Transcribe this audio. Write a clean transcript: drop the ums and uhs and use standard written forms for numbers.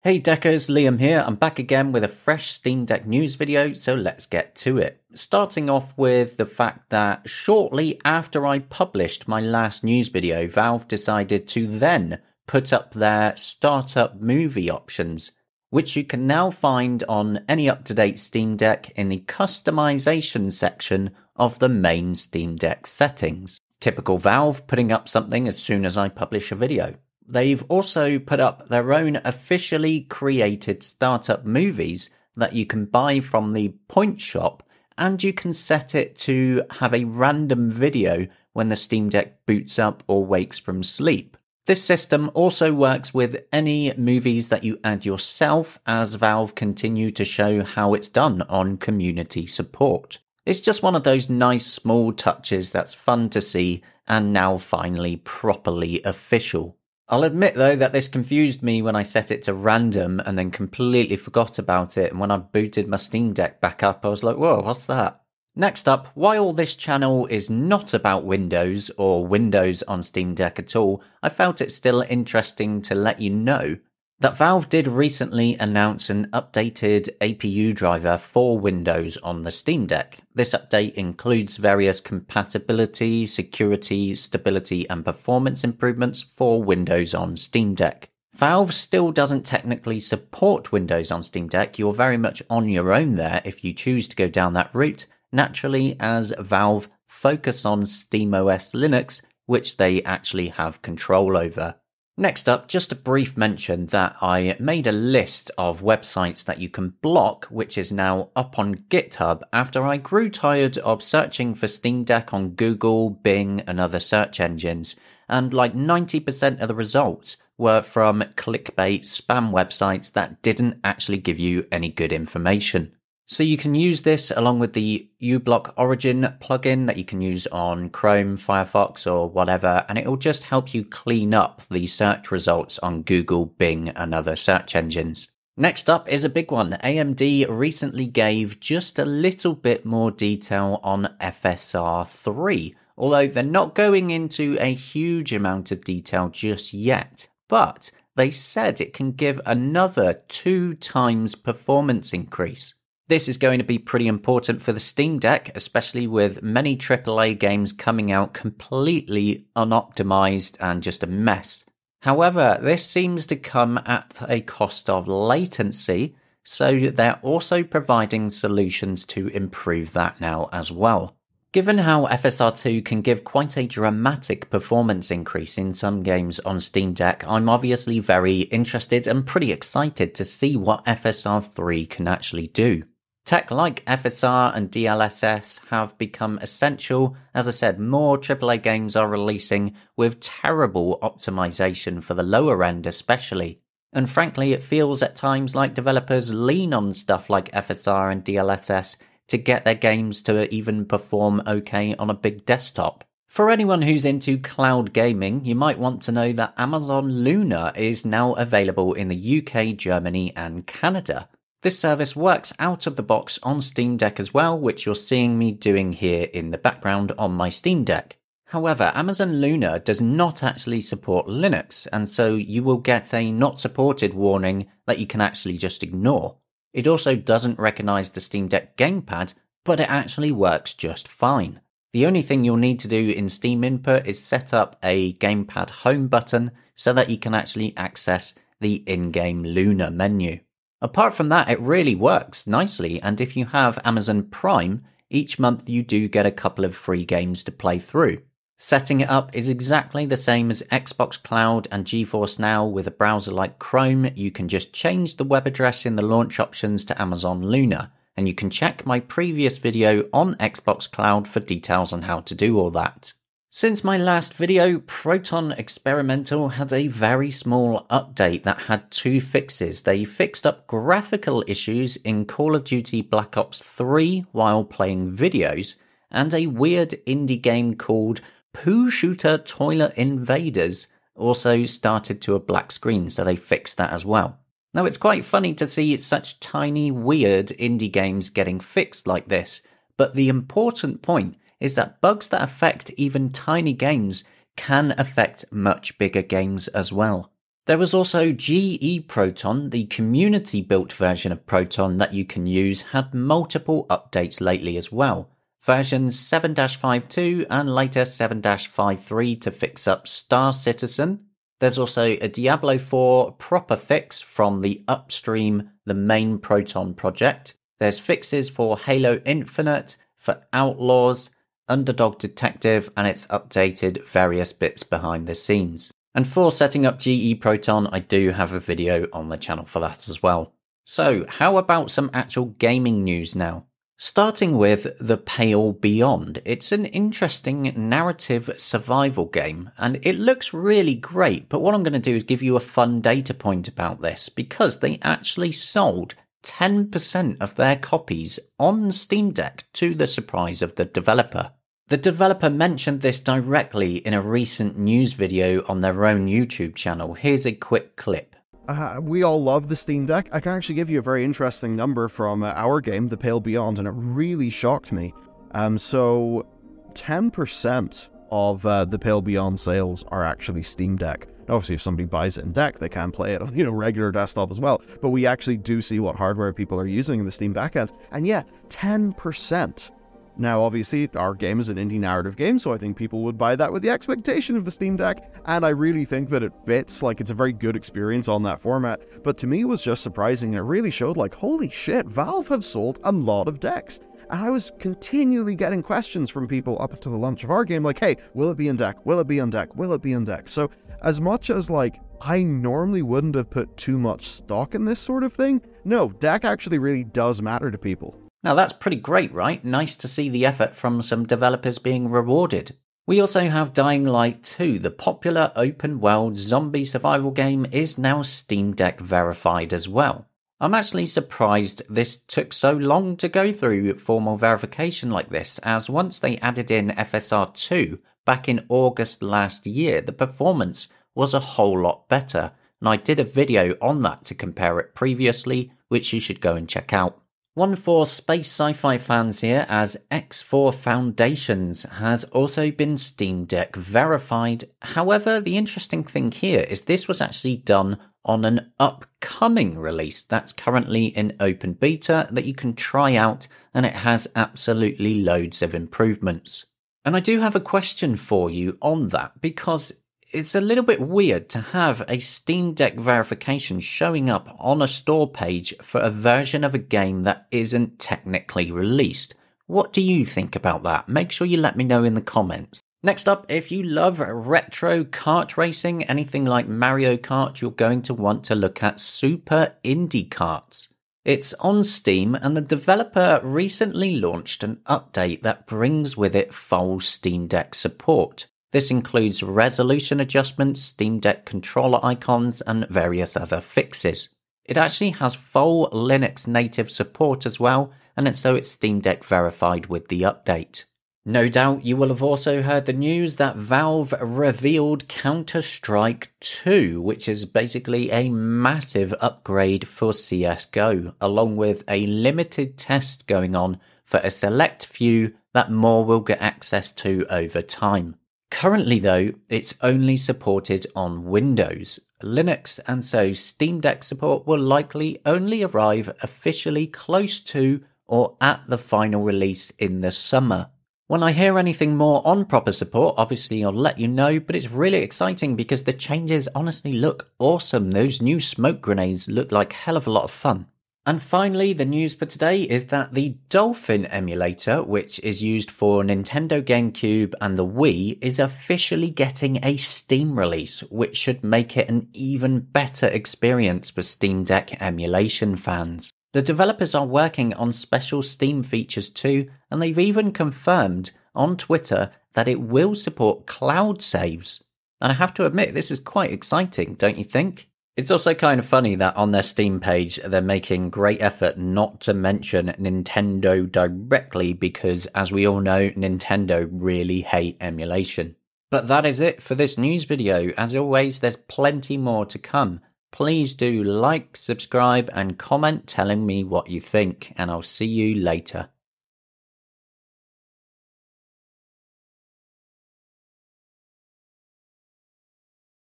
Hey Deckers, Liam here. I'm back again with a fresh Steam Deck news video, so let's get to it. Starting off with the fact that shortly after I published my last news video, Valve decided to then put up their startup movie options, which you can now find on any up-to-date Steam Deck in the customization section of the main Steam Deck settings. Typical Valve, putting up something as soon as I publish a video. They've also put up their own officially created startup movies that you can buy from the Point Shop, and you can set it to have a random video when the Steam Deck boots up or wakes from sleep. This system also works with any movies that you add yourself, as Valve continue to show how it's done on community support. It's just one of those nice small touches that's fun to see and now finally properly official. I'll admit though that this confused me when I set it to random and then completely forgot about it, and when I booted my Steam Deck back up I was like, whoa, what's that? Next up, while this channel is not about Windows or Windows on Steam Deck at all, I felt it still interesting to let you know that Valve did recently announce an updated APU driver for Windows on the Steam Deck. This update includes various compatibility, security, stability, and performance improvements for Windows on Steam Deck. Valve still doesn't technically support Windows on Steam Deck. You're very much on your own there if you choose to go down that route, naturally, as Valve focus on SteamOS Linux, which they actually have control over. Next up, just a brief mention that I made a list of websites that you can block, which is now up on GitHub after I grew tired of searching for Steam Deck on Google, Bing, and other search engines, and like 90% of the results were from clickbait spam websites that didn't actually give you any good information. So you can use this along with the uBlock Origin plugin that you can use on Chrome, Firefox, or whatever, and it will just help you clean up the search results on Google, Bing, and other search engines. Next up is a big one. AMD recently gave just a little bit more detail on FSR 3, although they're not going into a huge amount of detail just yet, but they said it can give another 2 times performance increase. This is going to be pretty important for the Steam Deck, especially with many AAA games coming out completely unoptimized and just a mess. However, this seems to come at a cost of latency, so they're also providing solutions to improve that now as well. Given how FSR2 can give quite a dramatic performance increase in some games on Steam Deck, I'm obviously very interested and pretty excited to see what FSR3 can actually do. Tech like FSR and DLSS have become essential. As I said, more AAA games are releasing with terrible optimization for the lower end especially. And frankly, it feels at times like developers lean on stuff like FSR and DLSS to get their games to even perform okay on a big desktop. For anyone who's into cloud gaming, you might want to know that Amazon Luna is now available in the UK, Germany, and Canada. This service works out of the box on Steam Deck as well, which you're seeing me doing here in the background on my Steam Deck. However, Amazon Luna does not actually support Linux, and so you will get a not supported warning that you can actually just ignore. It also doesn't recognize the Steam Deck gamepad, but it actually works just fine. The only thing you'll need to do in Steam Input is set up a gamepad home button so that you can actually access the in-game Luna menu. Apart from that, it really works nicely, and if you have Amazon Prime, each month you do get a couple of free games to play through. Setting it up is exactly the same as Xbox Cloud and GeForce Now with a browser like Chrome. You can just change the web address in the launch options to Amazon Luna, and you can check my previous video on Xbox Cloud for details on how to do all that. Since my last video, Proton Experimental had a very small update that had 2 fixes. They fixed up graphical issues in Call of Duty Black Ops 3 while playing videos, and a weird indie game called Poo Shooter Toilet Invaders also started to a black screen, so they fixed that as well. Now, it's quite funny to see such tiny, weird indie games getting fixed like this, but the important point is that bugs that affect even tiny games can affect much bigger games as well. There was also GE Proton, the community-built version of Proton that you can use, had multiple updates lately as well. Versions 7-52 and later 7-53 to fix up Star Citizen. There's also a Diablo 4 proper fix from the upstream, the main Proton project. There's fixes for Halo Infinite, for Outlaws, Underdog Detective, and it's updated various bits behind the scenes. And for setting up GE Proton, I do have a video on the channel for that as well. So, how about some actual gaming news now? Starting with The Pale Beyond. It's an interesting narrative survival game, and it looks really great, but what I'm going to do is give you a fun data point about this, because they actually sold 10% of their copies on Steam Deck to the surprise of the developer. The developer mentioned this directly in a recent news video on their own YouTube channel. Here's a quick clip. We all love the Steam Deck. I can actually give you a very interesting number from our game, The Pale Beyond, and it really shocked me. So 10% of The Pale Beyond sales are actually Steam Deck. Obviously, if somebody buys it in Deck, they can play it on, regular desktop as well. But we actually do see what hardware people are using in the Steam backend. And yeah, 10%. Now, obviously, our game is an indie narrative game, so I think people would buy that with the expectation of the Steam Deck, and I really think that it fits, it's a very good experience on that format, but to me it was just surprising, and it really showed, holy shit, Valve have sold a lot of decks. And I was continually getting questions from people up until the launch of our game, hey, will it be in Deck? Will it be on Deck? Will it be on Deck? So, as much as, I normally wouldn't have put too much stock in this sort of thing, no, Deck actually really does matter to people. Now that's pretty great, right? Nice to see the effort from some developers being rewarded. We also have Dying Light 2, the popular open-world zombie survival game is now Steam Deck verified as well. I'm actually surprised this took so long to go through formal verification like this, as once they added in FSR 2 back in August last year, the performance was a whole lot better, and I did a video on that to compare it previously, which you should go and check out. One for space sci-fi fans here, as X4 Foundations has also been Steam Deck verified. However, the interesting thing here is this was actually done on an upcoming release that's currently in open beta that you can try out, and it has absolutely loads of improvements. And I do have a question for you on that, because it's a little bit weird to have a Steam Deck verification showing up on a store page for a version of a game that isn't technically released. What do you think about that? Make sure you let me know in the comments. Next up, if you love retro kart racing, anything like Mario Kart, you're going to want to look at Super Indy Karts. It's on Steam, and the developer recently launched an update that brings with it full Steam Deck support. This includes resolution adjustments, Steam Deck controller icons, and various other fixes. It actually has full Linux native support as well, and it's Steam Deck verified with the update. No doubt you will have also heard the news that Valve revealed Counter-Strike 2, which is basically a massive upgrade for CSGO, along with a limited test going on for a select few that more will get access to over time. Currently though, it's only supported on Windows, Linux, and so Steam Deck support will likely only arrive officially close to or at the final release in the summer. When I hear anything more on proper support, obviously I'll let you know, but it's really exciting because the changes honestly look awesome. Those new smoke grenades look like a hell of a lot of fun. And finally, the news for today is that the Dolphin Emulator, which is used for Nintendo GameCube and the Wii, is officially getting a Steam release, which should make it an even better experience for Steam Deck emulation fans. The developers are working on special Steam features too, and they've even confirmed on Twitter that it will support cloud saves. And I have to admit, this is quite exciting, don't you think? It's also kind of funny that on their Steam page, they're making great effort not to mention Nintendo directly because, as we all know, Nintendo really hate emulation. But that is it for this news video. As always, there's plenty more to come. Please do like, subscribe, and comment telling me what you think, and I'll see you later.